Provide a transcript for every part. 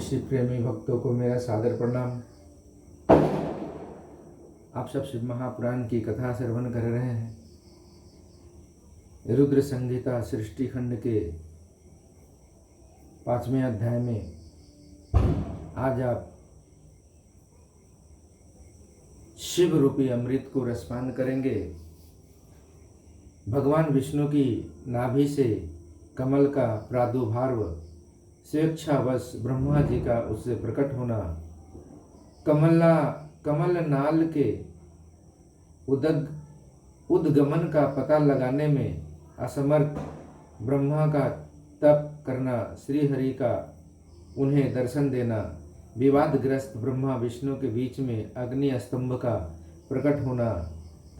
विश्व प्रेमी भक्तों को मेरा सादर प्रणाम। आप सब शिव महापुराण की कथा श्रवण कर रहे हैं। रुद्र संहिता सृष्टि खंड के 5वें अध्याय में आज आप शिव रूपी अमृत को रसपान करेंगे। भगवान विष्णु की नाभि से कमल का प्रादुर्भाव, स्वेच्छावश ब्रह्मा जी का उससे प्रकट होना, कमल नाल के उद्गमन का पता लगाने में असमर्थ ब्रह्मा का तप करना, श्री हरि का उन्हें दर्शन देना, विवादग्रस्त ब्रह्मा विष्णु के बीच में अग्नि स्तंभ का प्रकट होना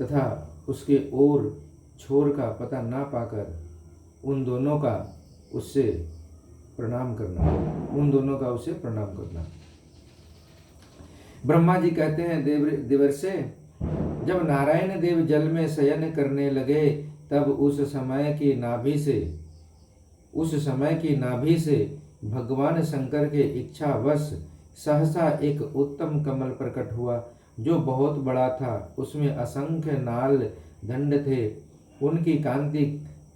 तथा उसके ओर छोर का पता ना पाकर उन दोनों का उसे प्रणाम करना। ब्रह्मा जी कहते हैं, देवर्षे, जब नारायण देव जल में शयन करने लगे तब उस समय की नाभि से भगवान शंकर के इच्छावश सहसा एक उत्तम कमल प्रकट हुआ, जो बहुत बड़ा था। उसमें असंख्य नाल दंड थे। उनकी कांति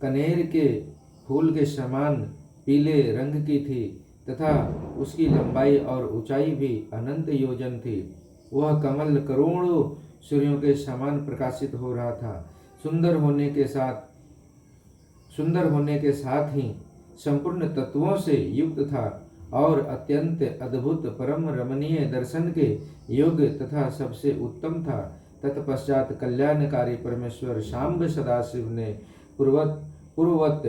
कनेर के फूल के समान पीले रंग की थी तथा उसकी लंबाई और ऊंचाई भी अनंत योजन थी। वह कमल करोड़ों सूर्यों के समान प्रकाशित हो रहा था। सुंदर होने के साथ ही संपूर्ण तत्वों से युक्त था और अत्यंत अद्भुत परम रमणीय दर्शन के योग्य तथा सबसे उत्तम था। तत्पश्चात कल्याणकारी परमेश्वर शाम्ब सदाशिव ने पूर्ववत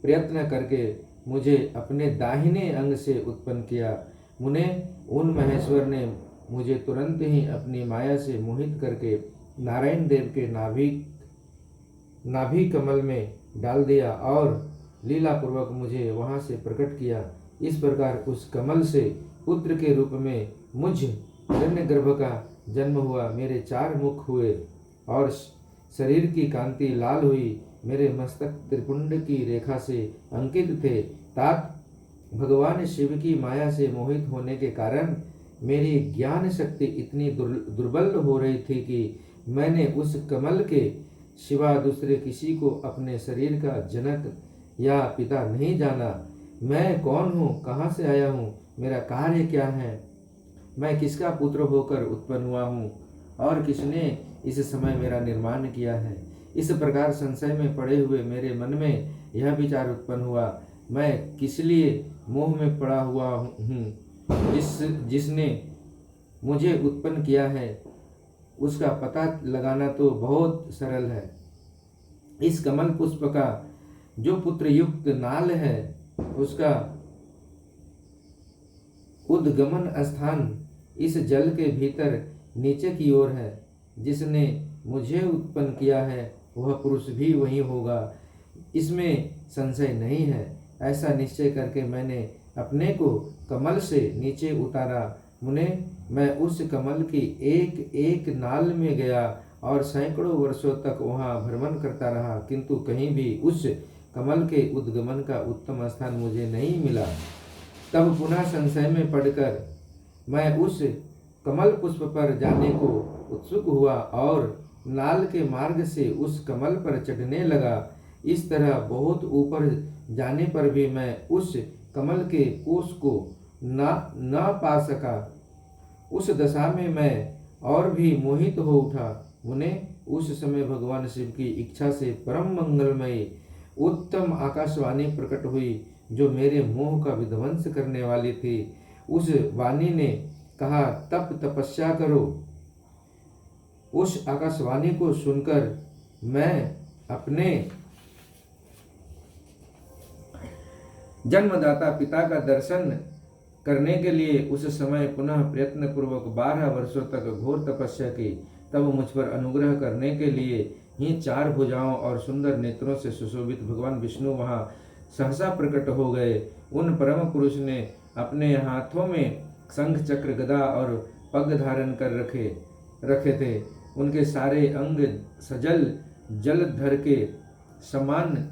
प्रयत्न करके मुझे अपने दाहिने अंग से उत्पन्न किया। उन महेश्वर ने मुझे तुरंत ही अपनी माया से मोहित करके नारायण देव के नाभि कमल में डाल दिया और लीला पूर्वक मुझे वहां से प्रकट किया। इस प्रकार उस कमल से पुत्र के रूप में मुझ हिरण्यगर्भ का जन्म हुआ। मेरे 4 मुख हुए और शरीर की कांति लाल हुई। मेरे मस्तक त्रिपुंड की रेखा से अंकित थे। तात भगवान शिव की माया से मोहित होने के कारण मेरी ज्ञान शक्ति इतनी दुर्बल हो रही थी कि मैंने उस कमल के सिवा दूसरे किसी को अपने शरीर का जनक या पिता नहीं जाना। मैं कौन हूँ, कहाँ से आया हूँ, मेरा कार्य क्या है, मैं किसका पुत्र होकर उत्पन्न हुआ हूँ और किसने इस समय मेरा निर्माण किया है। इस प्रकार संशय में पड़े हुए मेरे मन में यह विचार उत्पन्न हुआ, मैं किस लिए मोह में पड़ा हुआ हूँ। जिसने मुझे उत्पन्न किया है उसका पता लगाना तो बहुत सरल है। इस कमल पुष्प का जो पुत्र युक्त नाल है उसका उद्गमन स्थान इस जल के भीतर नीचे की ओर है। जिसने मुझे उत्पन्न किया है वह पुरुष भी वही होगा, इसमें संशय नहीं है। ऐसा निश्चय करके मैंने अपने को कमल से नीचे उतारा। मैं उस कमल की एक नाल में गया और सैकड़ों वर्षों तक वहां भ्रमण करता रहा, किंतु कहीं भी उस कमल के उद्गमन का उत्तम स्थान मुझे नहीं मिला। तब पुनः संशय में पड़कर मैं उस कमल पुष्प पर जाने को उत्सुक हुआ और नाल के मार्ग से उस कमल पर चढ़ने लगा। इस तरह बहुत ऊपर जाने पर भी मैं उस कमल के कोष को न पा सका। उस दशा में मैं और भी मोहित हो उठा। उस समय भगवान शिव की इच्छा से परम मंगलमयी उत्तम आकाशवाणी प्रकट हुई, जो मेरे मोह का विध्वंस करने वाली थी। उस वाणी ने कहा, तपस्या करो। उस आकाशवाणी को सुनकर मैं अपने जन्मदाता पिता का दर्शन करने के लिए उस समय पुनः प्रयत्न पूर्वक 12 वर्षों तक घोर तपस्या की। तब मुझ पर अनुग्रह करने के लिए ही 4 भुजाओं और सुंदर नेत्रों से सुशोभित भगवान विष्णु वहां सहसा प्रकट हो गए। उन परम पुरुष ने अपने हाथों में शंख चक्र गदा और पग धारण कर रखे थे। उनके सारे अंग सजल जलधर के समान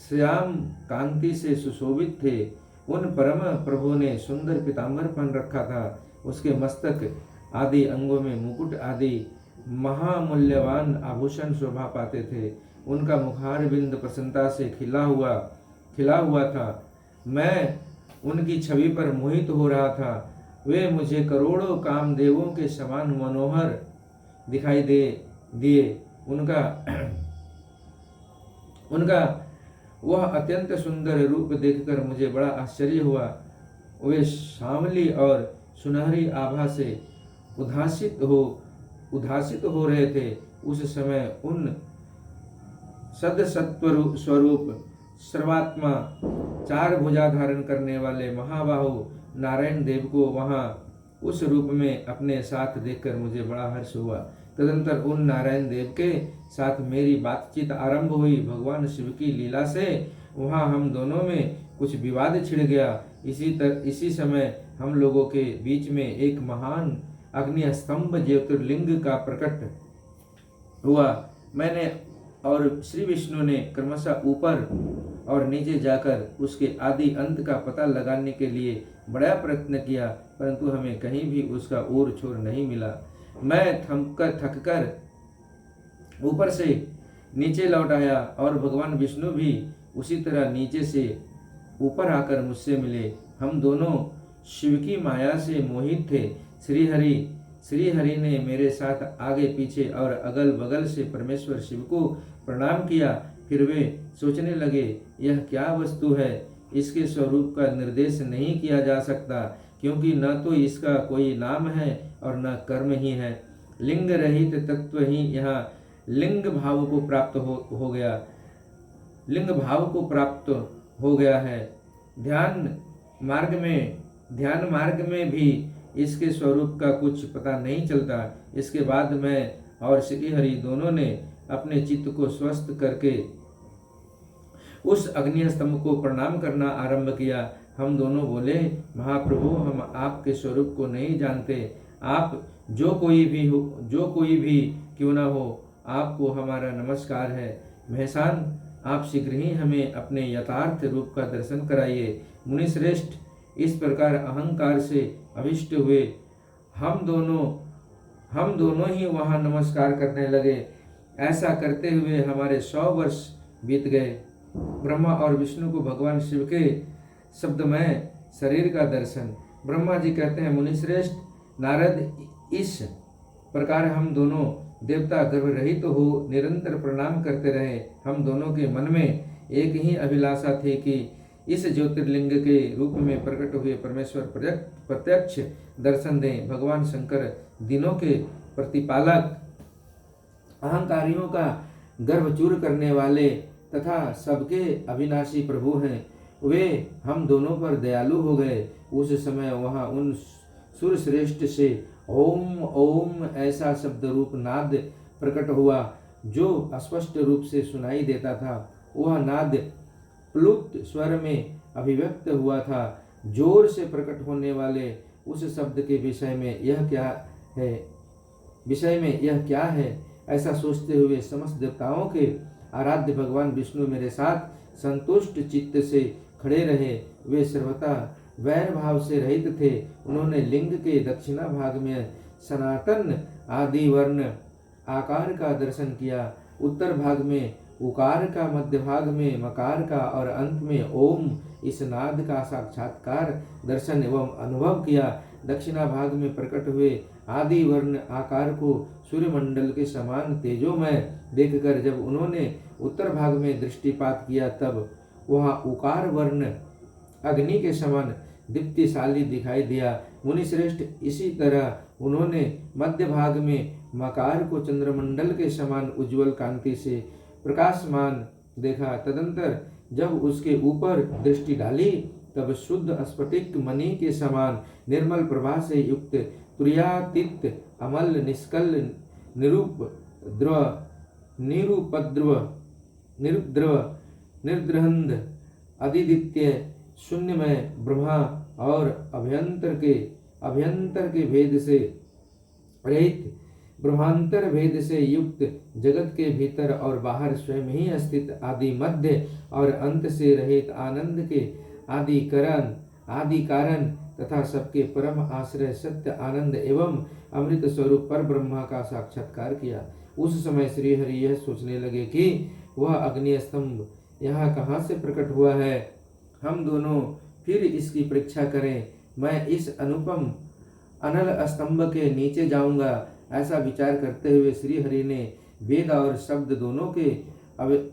श्याम कांति से सुशोभित थे। उन परम प्रभु ने सुंदर पीताम्बर पहन रखा था। उसके मस्तक आदि अंगों में मुकुट आदि महामूल्यवान आभूषण शोभा पाते थे। उनका मुखार बिंद प्रसन्नता से खिला हुआ था। मैं उनकी छवि पर मोहित हो रहा था। वे मुझे करोड़ों कामदेवों के समान मनोहर दिखाई दिए। उनका वह अत्यंत सुंदर रूप देखकर मुझे बड़ा आश्चर्य हुआ। वे श्यामली और सुनहरी आभा से उद्भासित हो रहे थे। उस समय उन सदसत्व स्वरूप सर्वात्मा चार भुजा धारण करने वाले महाबाहु नारायण देव को वहां उस रूप में अपने साथ देखकर मुझे बड़ा हर्ष हुआ। तदंतर उन नारायण देव के साथ मेरी बातचीत आरंभ हुई। भगवान शिव की लीला से वहां हम दोनों में कुछ विवाद छिड़ गया। इसी समय हम लोगों के बीच में एक महान अग्नि स्तंभ ज्योतिर्लिंग का प्रकट हुआ। मैंने और श्री विष्णु ने क्रमशः ऊपर और नीचे जाकर उसके आदि अंत का पता लगाने के लिए बड़ा प्रयत्न किया, परंतु हमें कहीं भी उसका ओर छोर नहीं मिला। मैं थककर ऊपर से नीचे लौट आया और भगवान विष्णु भी उसी तरह नीचे से ऊपर आकर मुझसे मिले। हम दोनों शिव की माया से मोहित थे। श्री हरि ने मेरे साथ आगे पीछे और अगल बगल से परमेश्वर शिव को प्रणाम किया। फिर वे सोचने लगे, यह क्या वस्तु है, इसके स्वरूप का निर्देश नहीं किया जा सकता, क्योंकि न तो इसका कोई नाम है और न कर्म ही है। लिंग रहित तत्व ही यहाँ लिंग भाव को प्राप्त हो गया है। ध्यान मार्ग में भी इसके स्वरूप का कुछ पता नहीं चलता। इसके बाद मैं और श्री हरि दोनों ने अपने चित्त को स्वस्थ करके उस अग्नि स्तंभ को प्रणाम करना आरंभ किया। हम दोनों बोले, महाप्रभु, हम आपके स्वरूप को नहीं जानते। आप जो कोई भी क्यों न हो, आपको हमारा नमस्कार है। महसान, आप शीघ्र ही हमें अपने यथार्थ रूप का दर्शन कराइए। मुनिश्रेष्ठ, इस प्रकार अहंकार से अभिष्ट हुए हम दोनों ही वहां नमस्कार करने लगे। ऐसा करते हुए हमारे 100 वर्ष बीत गए। ब्रह्मा और विष्णु को भगवान शिव के शब्दमय शरीर का दर्शन। ब्रह्मा जी कहते हैं, मुनिश्रेष्ठ नारद, इस प्रकार हम दोनों देवता गर्भ रहित हो निरंतर प्रणाम करते रहे। हम दोनों के मन में एक ही अभिलाषा थी कि इस ज्योतिर्लिंग के रूप में प्रकट हुए परमेश्वर प्रत्यक्ष दर्शन दें। भगवान शंकर दिनों के प्रतिपालक, अहंकारियों का गर्भ चूर करने वाले तथा सबके अविनाशी प्रभु हैं। वे हम दोनों पर दयालु हो गए। उस समय वहां उन सूर्यश्रेष्ठ से ओम ओम ऐसा शब्द रूप नाद प्रकट हुआ जो स्पष्ट रूप से सुनाई देता था। वह नाद प्लुत स्वर में अभिव्यक्त हुआ था। जोर से प्रकट होने वाले उस शब्द के विषय में यह क्या है, ऐसा सोचते हुए समस्त देवताओं के आराध्य भगवान विष्णु मेरे साथ संतुष्ट चित्त से खड़े रहे। वे सर्वथा वैर भाव से रहित थे। उन्होंने लिंग के दक्षिणा भाग में सनातन आदि वर्ण आकार का दर्शन किया, उत्तर भाग में उकार का, मध्य भाग में मकार का और अंत में ओम इस नाद का साक्षात्कार दर्शन एवं अनुभव किया। दक्षिणा भाग में प्रकट हुए आदि वर्ण आकार को सूर्यमंडल के समान तेजोमय देखकर जब उन्होंने उत्तर भाग में दृष्टिपात किया, तब वह उकार वर्ण अग्नि के समान दीप्तिशाली दिखाई दिया। मुनिश्रेष्ठ, इसी तरह उन्होंने मध्य भाग में मकार को चंद्रमंडल के समान उज्जवल कांति से प्रकाशमान देखा। तदंतर जब उसके ऊपर दृष्टि डाली, तब शुद्ध स्फटिक मणि के समान निर्मल प्रभा से युक्त तुर्यातीत अमल निष्कल निरुद्रव निर्द्रहंद अधिदित्य शून्यमय ब्रह्मा और अभ्यंतर के भेद से रहित ब्रह्मांतर भेद से युक्त जगत के भीतर और बाहर स्वयं ही स्थित आदि मध्य और अंत से रहित आदि कारण तथा सबके परम आश्रय सत्य आनंद एवं अमृत स्वरूप पर ब्रह्मा का साक्षात्कार किया। उस समय श्री हरि यह सोचने लगे कि वह अग्नि स्तंभ यहाँ कहाँ से प्रकट हुआ है, हम दोनों फिर इसकी परीक्षा करें। मैं इस अनुपम अनल स्तंभ के नीचे जाऊंगा। ऐसा विचार करते हुए श्री हरि ने वेद और शब्द दोनों के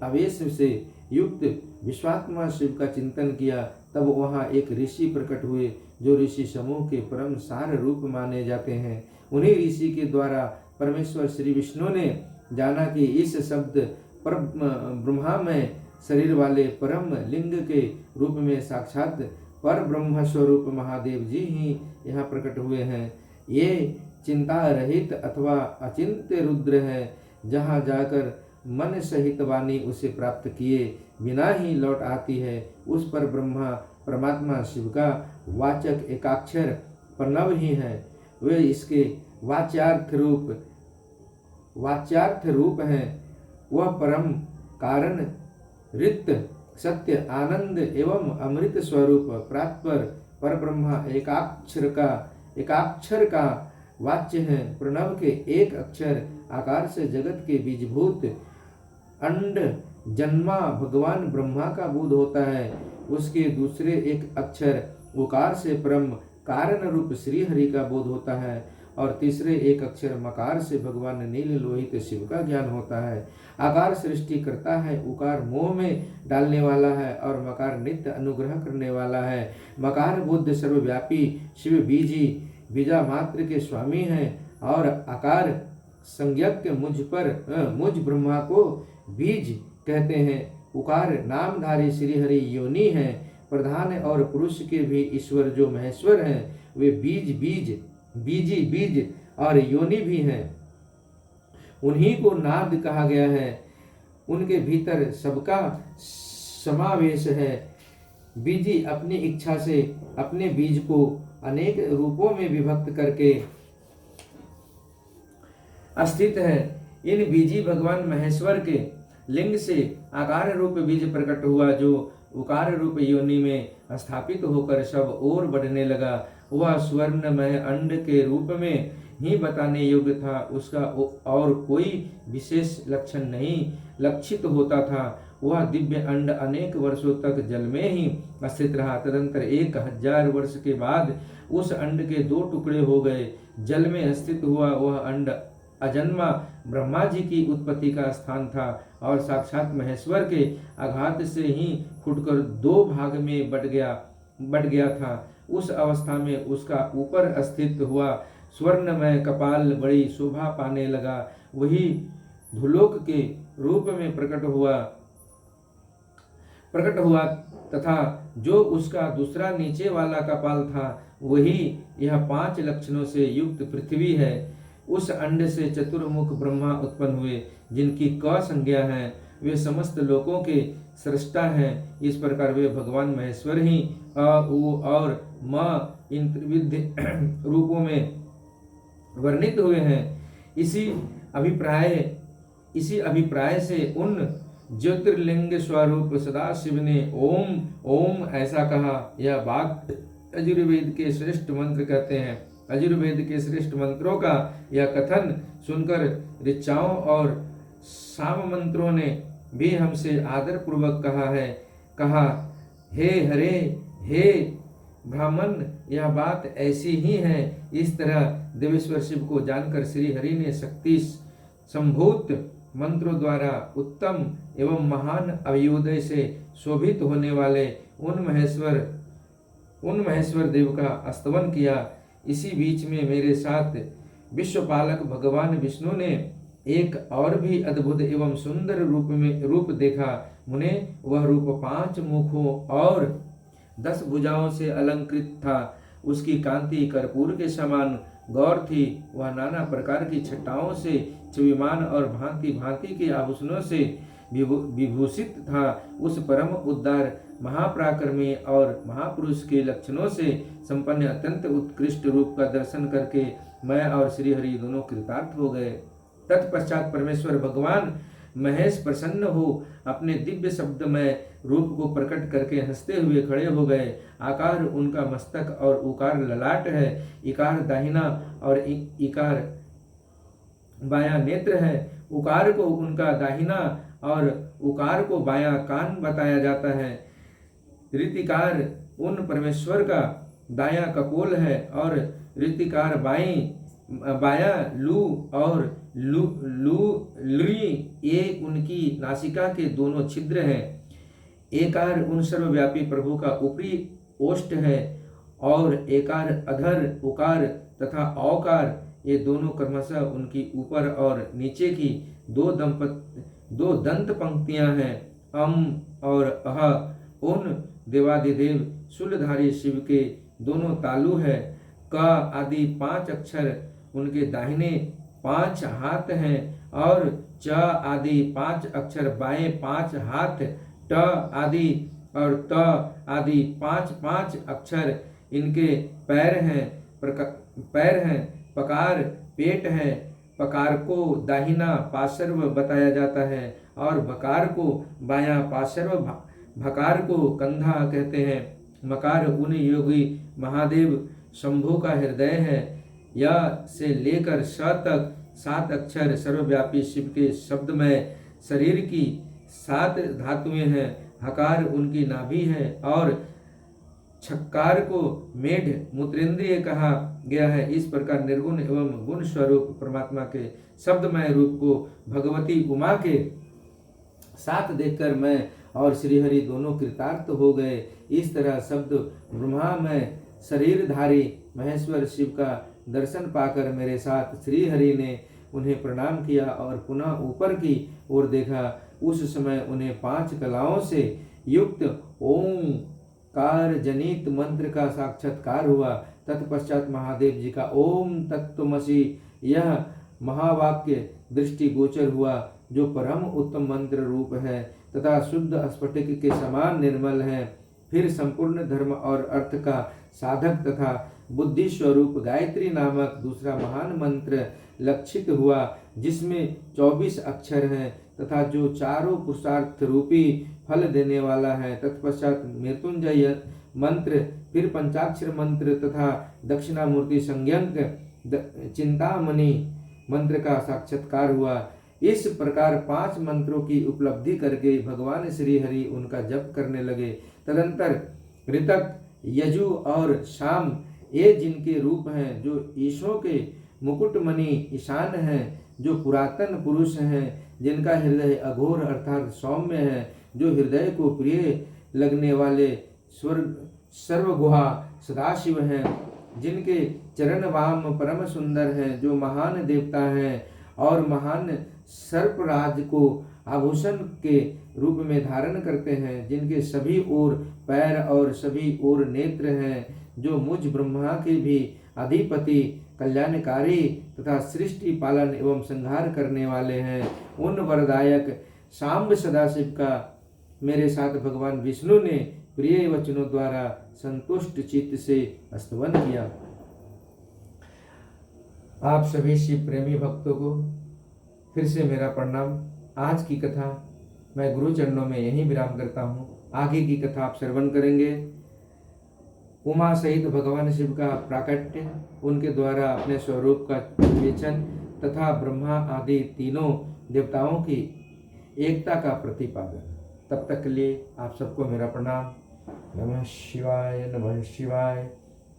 आवेश से युक्त विश्वात्मा शिव का चिंतन किया। तब वहाँ एक ऋषि प्रकट हुए जो ऋषि समूह के परम सार रूप माने जाते हैं। उन्हीं ऋषि के द्वारा परमेश्वर श्री विष्णु ने जाना कि इस शब्द पर ब्रह्मा में शरीर वाले परम लिंग के रूप में साक्षात पर ब्रह्म स्वरूप महादेव जी ही यहाँ प्रकट हुए हैं। ये चिंता रहित अथवा अचिंत्य रुद्र है, जहाँ जाकर मन सहित वाणी उसे प्राप्त किए बिना ही लौट आती है। उस पर ब्रह्मा परमात्मा शिव का वाचक एकाक्षर प्रणव ही है। वे इसके वाच्यार्थ रूप हैं। वह परम कारण रित सत्य आनंद एवं अमृत स्वरूप प्राप्त पर ब्रह्मा एकाक्षर का वाच्य है। प्रणव के एक अक्षर आकार से जगत के बीजभूत अंड जन्मा भगवान ब्रह्मा का बोध होता है। उसके दूसरे एक अक्षर उकार से परम कारण रूप श्री हरि का बोध होता है और तीसरे एक अक्षर मकार से भगवान नील लोहित शिव का ज्ञान होता है। आकार सृष्टि करता है, उकार मोह में डालने वाला है और मकार नित्य अनुग्रह करने वाला है। मकार बुद्ध सर्वव्यापी शिव बीजा मात्र के स्वामी हैं और आकार संज्ञक मुझ ब्रह्मा को बीज कहते हैं। उकार नामधारी श्री हरि योनि है। प्रधान और पुरुष के भी ईश्वर जो महेश्वर हैं, वे बीज और योनि भी हैं। उन्हीं को नाद कहा गया है। उनके भीतर सबका समावेश है। बीजी अपनी इच्छा से अपने बीज को अनेक रूपों में विभक्त करके अस्तित्व है। इन बीजी भगवान महेश्वर के लिंग से आकार रूप बीज प्रकट हुआ, जो उकार रूप योनि में स्थापित होकर सब ओर बढ़ने लगा। वह स्वर्णमय अंड के रूप में ही बताने योग्य था। उसका और कोई विशेष लक्षण नहीं लक्षित होता था। वह दिव्य अंड अनेक वर्षों तक जल में ही स्थित रहा। तदंतर 1000 वर्ष के बाद उस अंड के 2 टुकड़े हो गए। जल में स्थित हुआ वह अंड अजन्मा ब्रह्मा जी की उत्पत्ति का स्थान था और साक्षात महेश्वर के आघात से ही फूटकर 2 भाग में बढ़ गया था। उस अवस्था में उसका ऊपर स्थित हुआ स्वर्णमय कपाल बड़ी शोभा पाने लगा। वही धुलोक के रूप में प्रकट हुआ तथा जो उसका दूसरा नीचे वाला कपाल था, वही यह 5 लक्षणों से युक्त पृथ्वी है। उस अंड से चतुर्मुख ब्रह्मा उत्पन्न हुए, जिनकी क संज्ञा है। वे समस्त लोकों के सृष्टा हैं। इस प्रकार वे भगवान महेश्वर ही अ, उ और म इन त्रिविध रूपों में वर्णित हुए हैं। इसी अभिप्राय से उन ज्योतिर्लिंग स्वरूप सदाशिव ने ओम ओम ऐसा कहा। यह बात यजुर्वेद के श्रेष्ठ मंत्र कहते हैं। यजुर्वेद के श्रेष्ठ मंत्रों का यह कथन सुनकर ऋचाओं और साम मंत्रों ने भी हमसे आदर पूर्वक कहा, हे हरे हे ब्राह्मण, यह बात ऐसी ही है। इस तरह देवेश्वर शिव को जानकर श्री हरि ने शक्ति संभूत मंत्रों द्वारा उत्तम एवं महान अभ्युदय से शोभित होने वाले उन महेश्वर देव का स्तवन किया। इसी बीच में मेरे साथ विश्वपालक भगवान विष्णु ने एक और भी अद्भुत एवं सुंदर रूप देखा। मुने वह रूप 5 मुखों और 10 भुजाओं से अलंकृत था। उसकी कांति कर्पूर के समान गौर थी। वह नाना प्रकार की छटाओं से विमान और भांति भांति के आभूषणों से विभूषित था। उस परम उद्धार महापराक्रमी और महापुरुष के लक्षणों से संपन्न अत्यंत उत्कृष्ट रूप का दर्शन करके मैं और श्री हरि दोनों कृतार्थ हो गए। तत्पश्चात परमेश्वर भगवान महेश प्रसन्न हो अपने दिव्य शब्दमय रूप को प्रकट करके हंसते हुए खड़े हो गए। आकार उनका मस्तक और उकार ललाट है। इकार दाहिना और इकार बायां नेत्र है। उकार को उनका दाहिना और उकार को बायां कान बताया जाता है। ऋतिकार उन परमेश्वर का दायां कपोल है और ऋतिकार बायां लू और लुरी ये उनकी नासिका के दोनों छिद्र हैं। एकार उन सर्वव्यापी प्रभु का ऊपरी ओष्ठ है और एकार अधर उकार तथा औकार ये दोनों क्रमशः उनकी ऊपर और नीचे की दो दंत पंक्तियां हैं। और अह उन देवादिदेव शूलधारी शिव के दोनों तालु है। क आदि 5 अक्षर उनके दाहिने 5 हाथ हैं और च आदि 5 अक्षर बाएं 5 हाथ, ट आदि और त आदि 5 अक्षर इनके पैर हैं। पकार पेट है। पकार को दाहिना पार्श्व बताया जाता है और भकार को बायां पार्श्व, भकार को कंधा कहते हैं। मकार उन योगी महादेव शंभु का हृदय है। य से लेकर श तक 7 अक्षर सर्वव्यापी शिव के शब्दमय शरीर की 7 धातुएं हैं। हकार उनकी नाभि है और छक्कार को मेढ मूत्रेंद्रिय कहा गया है। इस प्रकार निर्गुण एवं गुण स्वरूप परमात्मा के शब्दमय रूप को भगवती उमा के साथ देखकर मैं और श्रीहरि दोनों कृतार्थ हो गए। इस तरह शब्द ब्रह्मामय शरीरधारी महेश्वर शिव का दर्शन पाकर मेरे साथ श्रीहरि ने उन्हें प्रणाम किया और पुनः ऊपर की ओर देखा। उस समय उन्हें 5 कलाओं से युक्त ओंकार जनित मंत्र का साक्षात्कार हुआ। तत्पश्चात महादेव जी का ओम तत्त्वमसि यह महावाक्य दृष्टि गोचर हुआ, जो परम उत्तम मंत्र रूप है तथा शुद्ध स्फटिक के समान निर्मल है। फिर संपूर्ण धर्म और अर्थ का साधक तथा बुद्धि स्वरूप गायत्री नामक दूसरा महान मंत्र लक्षित हुआ, जिसमें 24 अक्षर हैं तथा जो चारों पुरुषार्थ रूपी फल देने वाला है। तत्पश्चात मृत्युंजय मंत्र, फिर पंचाक्षर मंत्र तथा दक्षिणामूर्ति संज्ञक चिंतामणि मंत्र का साक्षात्कार हुआ। इस प्रकार 5 मंत्रों की उपलब्धि करके भगवान श्री हरि उनका जप करने लगे। तदंतर ऋतक, यजु और शाम ये जिनके रूप हैं, जो ईशों के मुकुटमणि ईशान हैं, जो पुरातन पुरुष हैं, जिनका हृदय अघोर अर्थात सौम्य है, जो हृदय को प्रिय लगने वाले सर्वगुहा सदाशिव हैं, जिनके चरण वाम परम सुंदर हैं, जो महान देवता हैं और महान सर्पराज को आभूषण के रूप में धारण करते हैं, जिनके सभी ओर पैर और सभी ओर नेत्र हैं, जो मुझ ब्रह्मा के भी अधिपति कल्याणकारी तथा सृष्टि पालन एवं संहार करने वाले हैं, उन वरदायक सांब सदाशिव का मेरे साथ भगवान विष्णु ने प्रिय वचनों द्वारा संतुष्ट चित्त से स्तवन किया। आप सभी शिव प्रेमी भक्तों को फिर से मेरा प्रणाम। आज की कथा मैं गुरु चरणों में यहीं विराम करता हूँ। आगे की कथा आप श्रवण करेंगे। उमा सहित भगवान शिव का प्राकट्य, उनके द्वारा अपने स्वरूप का विवेचन तथा ब्रह्मा आदि तीनों देवताओं की एकता का प्रतिपादन। तब तक के लिए आप सबको मेरा प्रणाम। नमः शिवाय, नमः शिवाय।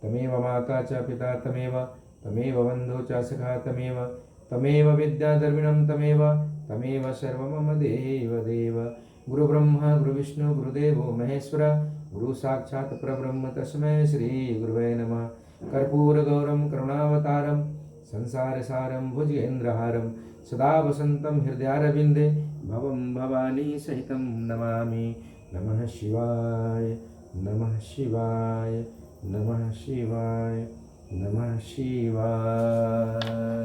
तमेव माता च पिता तमेव, तमेव बंधु च सखा तमेव, तमेव विद्या द्रविणं तमेव सर्वं मम देव देव। गुरु ब्रह्मा गुरु विष्णु गुरुदेवो महेश्वर, गुरु साक्षात् परब्रह्म तस्मै श्री गुरुवे नमः। कर्पूर गौरम करुणावतारम संसार सारम भुजगेन्द्रहारम सदा वसंतम हृदयारविंदे भवं भवानी सहितं नमामि। नमः शिवाय, नमः शिवाय, नमः शिवाय, नमः शिवाय।